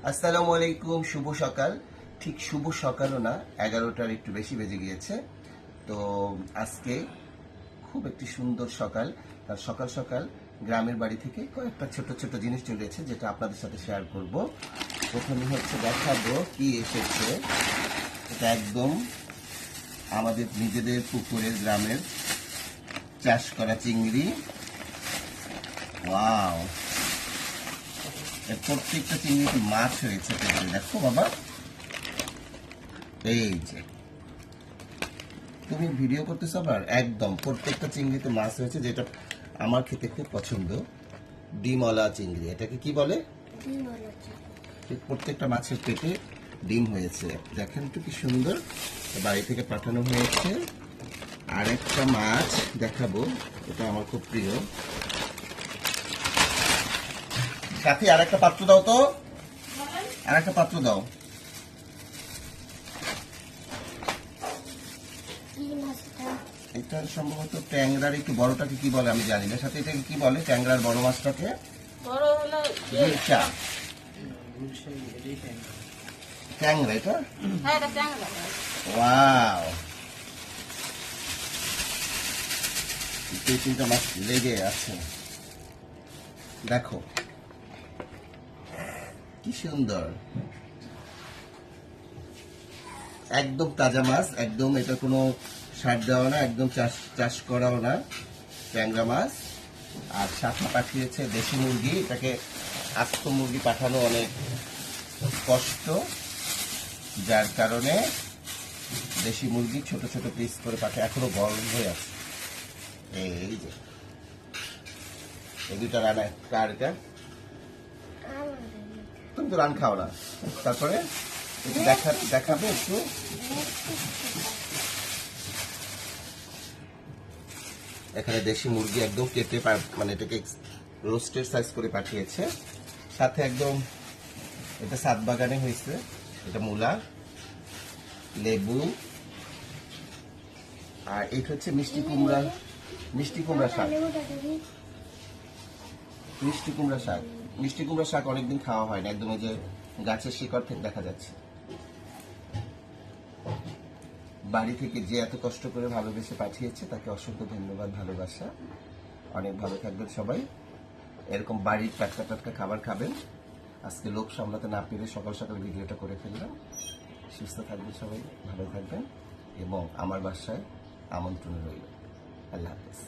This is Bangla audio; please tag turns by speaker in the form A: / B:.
A: আসসালামু আলাইকুম, শুভ সকাল। ঠিক শুভ সকালও না, 11টার একটু বেশি বেজে গিয়েছে। তো আজকে খুব একটি সুন্দর সকাল। তার সকাল সকাল গ্রামের বাড়ি থেকে কয়েকটা ছোট ছোট জিনিস চলেছে, যেটা আপনাদের সাথে শেয়ার করব। প্রথমে হচ্ছে দেখাবো কি এসেছে। এটা একদম আমাদের নিজেদের পুকুরের গ্রামের চাষ করা চিংড়ি। ওয়াও, প্রত্যেকটা চিংড়িতে মাছ হয়েছে। দেখো বাবা, এই যে তুমি ভিডিও করতেছো আবার। একদম প্রত্যেকটা চিংড়িতে মাছ হয়েছে, যেটা আমার খেতে খুব পছন্দ। ডিমওয়ালা চিংড়ি, এটাকে কি বলে? প্রত্যেকটা মাছের পেটে ডিম হয়েছে। দেখেন তো কি সুন্দর, বাড়ি থেকে পাঠানো হয়েছে। আরেকটা মাছ দেখাবো, এটা আমার খুব প্রিয়। সাথী আরেকটা পাত্র দাও তো, আরেকটা পাত্র দাও। এটা সম্ভবত ট্যাংরার একটু বড়টাকে কি বলে আমি জানি না। সাথে এটাকে কি বলে? ট্যাংরার বড় মাছটাকে গুলশা। ট্যাংরা এটা? ওয়াও, দুই তিনটা মাছ লেগে আছে। দেখো কি সুন্দর, একদম তাজা মাছ, একদম এটা কোনো সার দেওয়া না, একদম চাষ করাও না, ট্যাংরা মাছ। আর সাথে পাঠিয়েছে দেশি মুরগি। এটাকে আস্ত মুরগি পাঠানো অনেক কষ্ট, যার কারণে দেশি মুরগি ছোট ছোট পিস করে পাঠায়। এখনো গরম হয়ে আছে। এই যে এই দুইটা রান্না কার? এটা তুমি তো রান খাও না। তারপরে দেখাবে একটু। এখানে দেশি মুরগি একদম কেটে মানে এটাকে রোস্টের সাইজ করে পাঠিয়েছে। সাথে একদম এটা সাত বাগানে হয়েছে। এটা মূলা, লেবু, আর এটা হচ্ছে মিষ্টি কুমড়া শাক। মিষ্টি কুমড়া শাক অনেকদিন খাওয়া হয় না, একদম এই যে গাছের শিকড় থেকে দেখা যাচ্ছে। বাড়ি থেকে যে এত কষ্ট করে ভালোবেসে পাঠিয়েছে, তাকে অসংখ্য ধন্যবাদ, ভালোবাসা। অনেক ভালো থাকবেন সবাই, এরকম বাড়ির টাটকা টাটকা খাবার খাবেন। আজকে লোক সামলাতে না পেরে সকাল সকাল ভিডিওটা করে ফেললাম। সুস্থ থাকবেন সবাই, ভালো থাকবেন, এবং আমার বাসায় আমন্ত্রণ রইল। আল্লাহ হাফেজ।